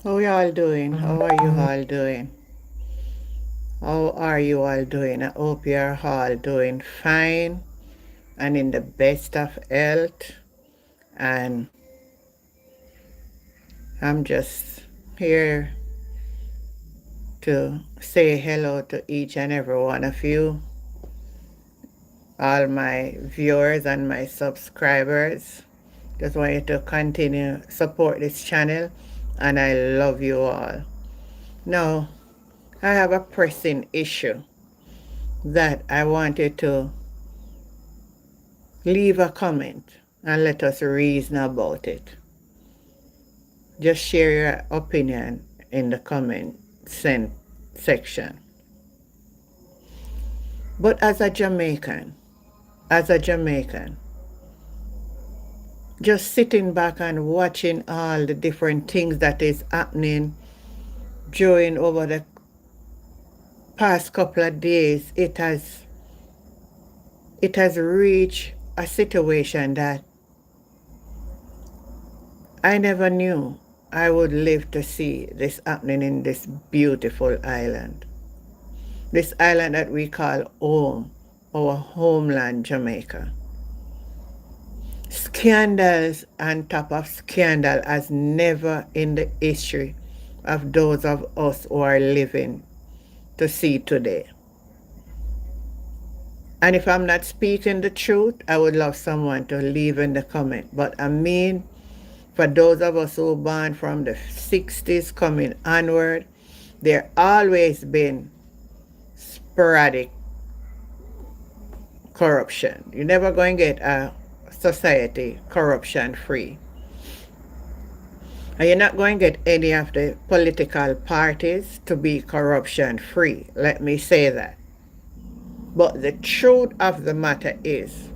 How you all doing? How are you all doing? How are you all doing? I hope you're all doing fine and in the best of health. And I'm just here to say hello to each and every one of you, all my viewers and my subscribers. Just want you to continue support this channel, and I love you all. Now, I have a pressing issue that I wanted to leave a comment and let us reason about it. Just share your opinion in the comment section. But as a Jamaican, just sitting back and watching all the different things that is happening during over the past couple of days, it has reached a situation that I never knew I would live to see this happening in this beautiful island. This island that we call home, our homeland, Jamaica. Scandals on top of scandal as never in the history of those of us who are living to see today. And if I'm not speaking the truth, I would love someone to leave in the comment. But I mean, for those of us who born from the 60s coming onward, there always been sporadic corruption. You're never going to get a society corruption free. And you're not going to get any of the political parties to be corruption free. Let me say that. But the truth of the matter is,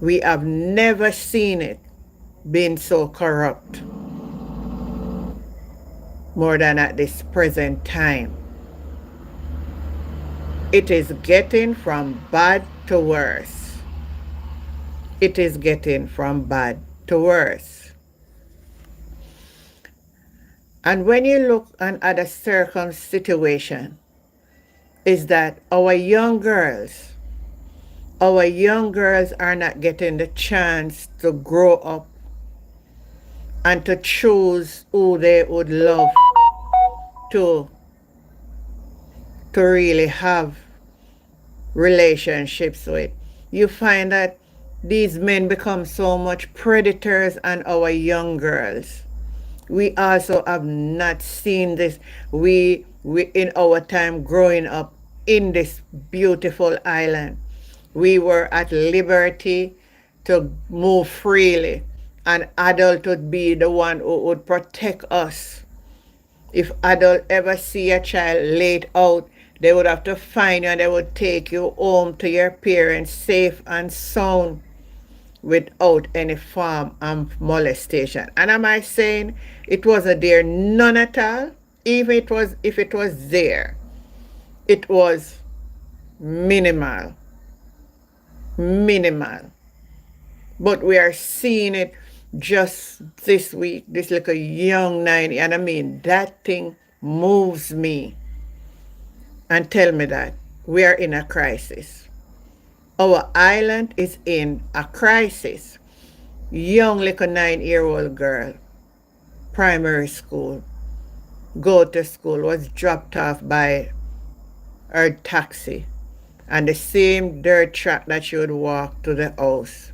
we have never seen it being so corrupt more than at this present time. It is getting from bad to worse. It is getting from bad to worse. And when you look at other situation, is that our young girls are not getting the chance to grow up and to choose who they would love to really have relationships with. You find that these men become so much predators on our young girls. We also have not seen this. We in our time growing up in this beautiful island, we were at liberty to move freely. An adult would be the one who would protect us. If adult ever see a child laid out, they would have to find you and they would take you home to your parents safe and sound without any form of molestation. And am I saying it wasn't there? None at all. Even if it was there, it was minimal. Minimal. But we are seeing it just this week, this little young 90, and I mean, that thing moves me and tell me that we are in a crisis. Our island is in a crisis. Young little 9-year-old girl, primary school, go to school, was dropped off by her taxi and the same dirt track that she would walk to the house,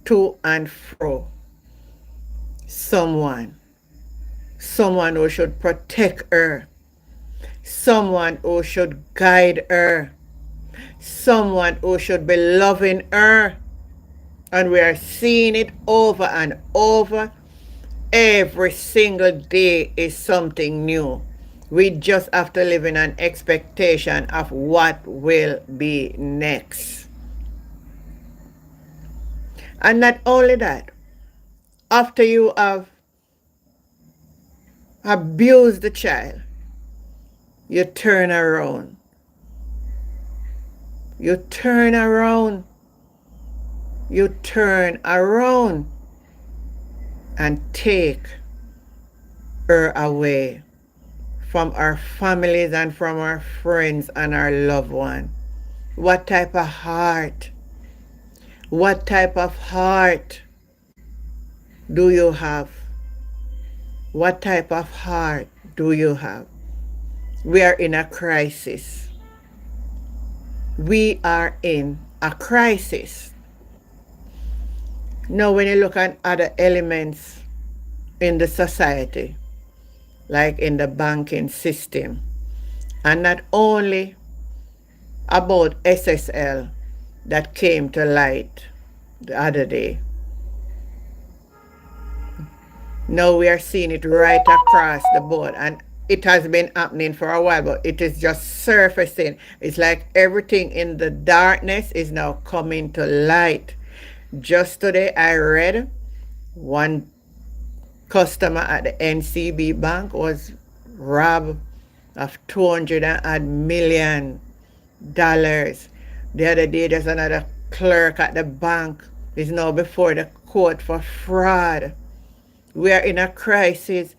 to and fro. Someone who should protect her, someone who should guide her, someone who should be loving her. And we are seeing it over and over. Every single day is something new. We just have to live in an expectation of what will be next. And not only that, after you have abused the child, you turn around. You turn around. You turn around and take her away from our families and from our friends and our loved one. What type of heart? What type of heart do you have? What type of heart do you have? We are in a crisis. We are in a crisis. Now, when you look at other elements in the society, like in the banking system, and not only about SSL that came to light the other day. Now we are seeing it right across the board, and it has been happening for a while, but it is just surfacing. It's like everything in the darkness is now coming to light. Just today I read one customer at the NCB bank was robbed of $200 million. The other day, there's another clerk at the bank is now before the court for fraud. We are in a crisis.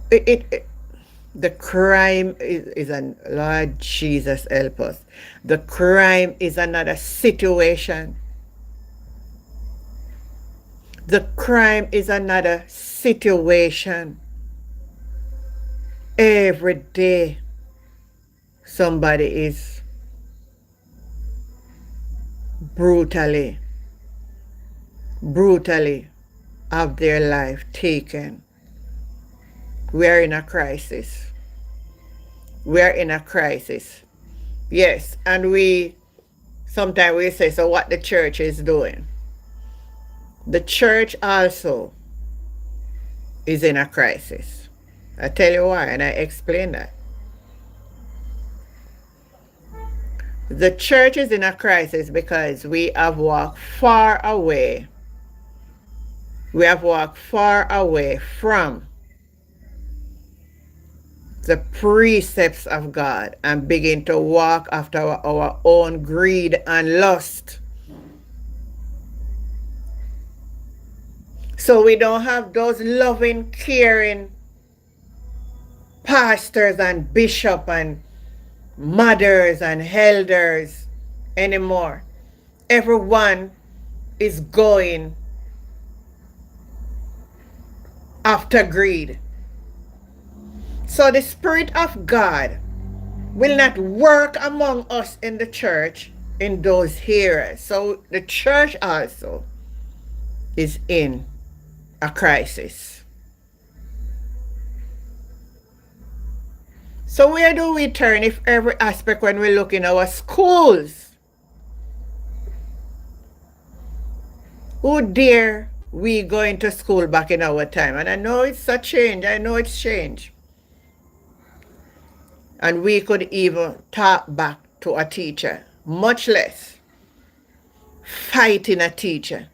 The crime is an Lord Jesus help us. The crime is another situation. The crime is another situation. Every day, somebody is brutally have their life taken. We are in a crisis. We are in a crisis. Yes, and sometimes we say, so what the church is doing? The church also is in a crisis. I tell you why, and I explain that. The church is in a crisis because we have walked far away. We have walked far away from the precepts of God and begin to walk after our own greed and lust. So we don't have those loving, caring pastors and bishops and mothers and elders anymore. Everyone is going after greed. So the Spirit of God will not work among us in the church in those areas. So the church also is in a crisis. So where do we turn if every aspect when we look in our schools? Who dare we going to school back in our time? And I know it's a change. I know it's change. And we could even talk back to a teacher, much less fighting a teacher,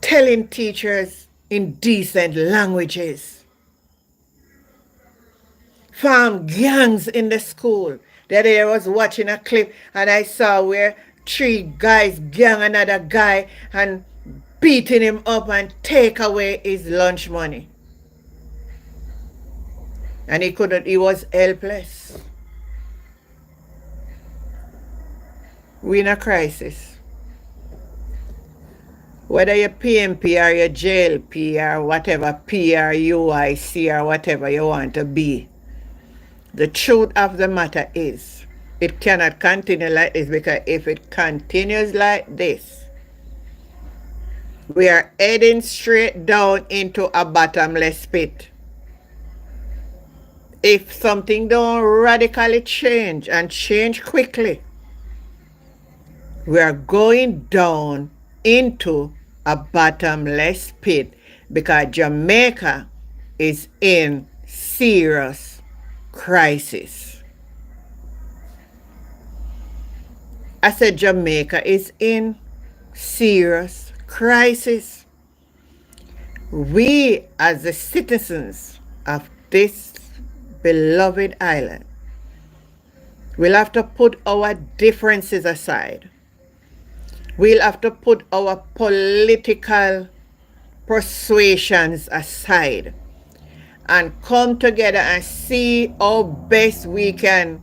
telling teachers in decent languages, form gangs in the school. The other day I was watching a clip and I saw where 3 guys gang another guy and beating him up and take away his lunch money. And he was helpless. We're in a crisis. Whether you're PMP or you're JLP or whatever, P or UIC or whatever you want to be, the truth of the matter is, it cannot continue like this, because if it continues like this, we are heading straight down into a bottomless pit. If something don't radically change and change quickly, we are going down into a bottomless pit, because Jamaica is in serious crisis. I said Jamaica is in serious crisis. We, as the citizens of this beloved island, will have to put our differences aside. We'll have to put our political persuasions aside. and come together and see how best we can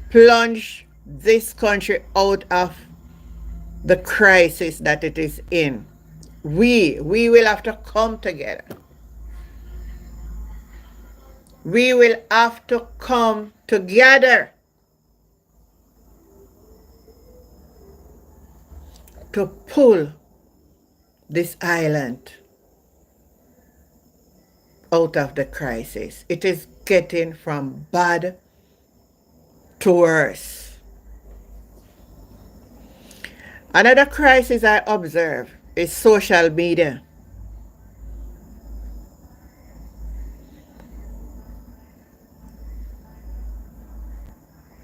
plunge this country out of the crisis that it is in. We will have to come together. We will have to come together to pull this island out of the crisis. It is getting from bad to worse. Another crisis I observe is social media.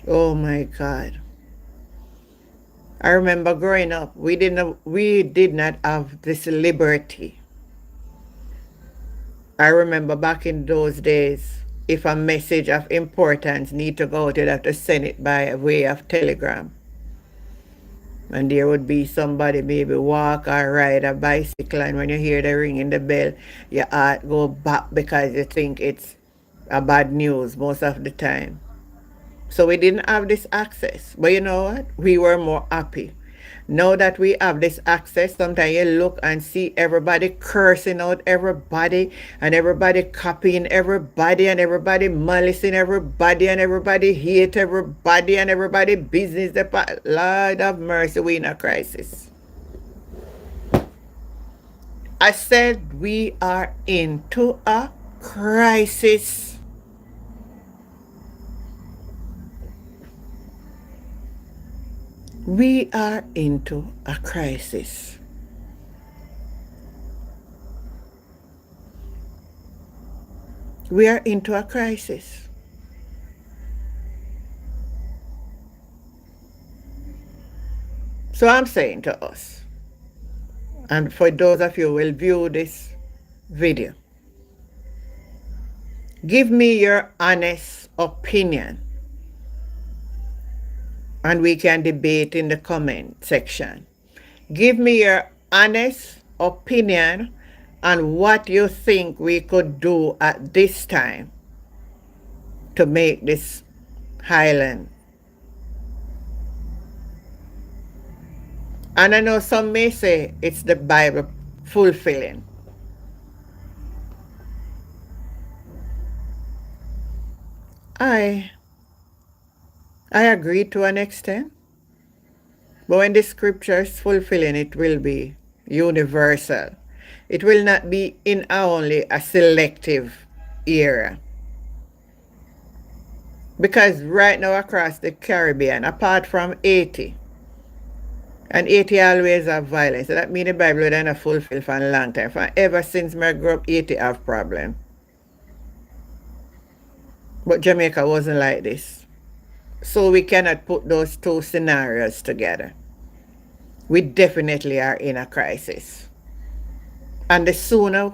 Oh my God. I remember growing up, we did not have this liberty. I remember back in those days, if a message of importance need to go out, you'd have to send it by way of telegram. And there would be somebody maybe walk or ride a bicycle, and when you hear the ringing the bell, your heart go back because you think it's a bad news most of the time. So we didn't have this access. But you know what? We were more happy. Now that we have this access, sometimes you look and see everybody cursing out everybody and everybody copying everybody and everybody malicing everybody and everybody hate everybody and everybody business. Lord of mercy, we in a crisis. I said we are into a crisis. We are into a crisis. We are into a crisis. So I'm saying to us, and for those of you who will view this video, give me your honest opinion and we can debate in the comment section. Give me your honest opinion on what you think we could do at this time to make this highland. And I know some may say it's the Bible fulfilling. I agree to an extent. But when the scripture is fulfilling, it will be universal. It will not be in only a selective area. Because right now across the Caribbean, apart from Haiti, and Haiti always have violence. So that means the Bible would not fulfill for a long time. For ever since I grew up, Haiti have problem. But Jamaica wasn't like this. So we cannot put those two scenarios together. We definitely are in a crisis. And the sooner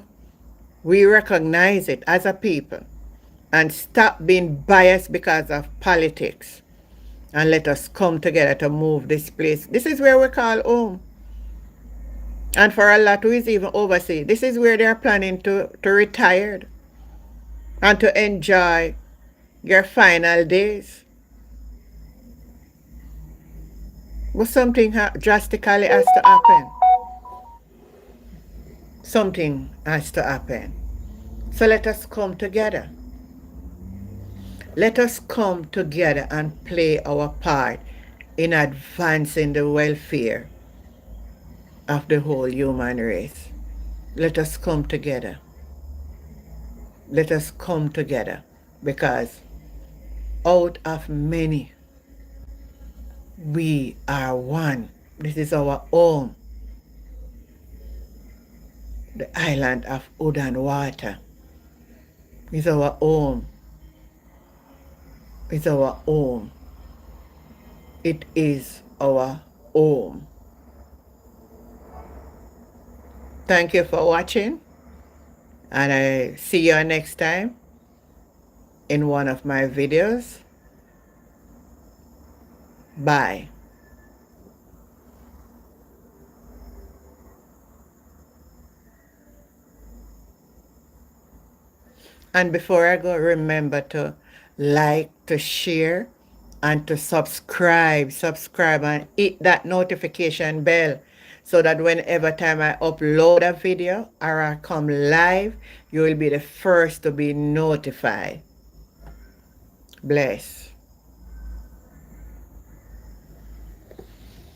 we recognize it as a people and stop being biased because of politics and let us come together to move this place. This is where we call home. And for a lot who is even overseas, this is where they are planning to retire and to enjoy your final days. But something drastically has to happen. Something has to happen. So let us come together. Let us come together and play our part in advancing the welfare of the whole human race. Let us come together. Let us come together because out of many, we are one. This is our home. The island of wood and water is our home. It's our home. It is our home. Thank you for watching, and I see you next time in one of my videos. Bye. And before I go, remember to like, to share, and to subscribe. Subscribe and hit that notification bell so that whenever time I upload a video or I come live, you will be the first to be notified. Bless.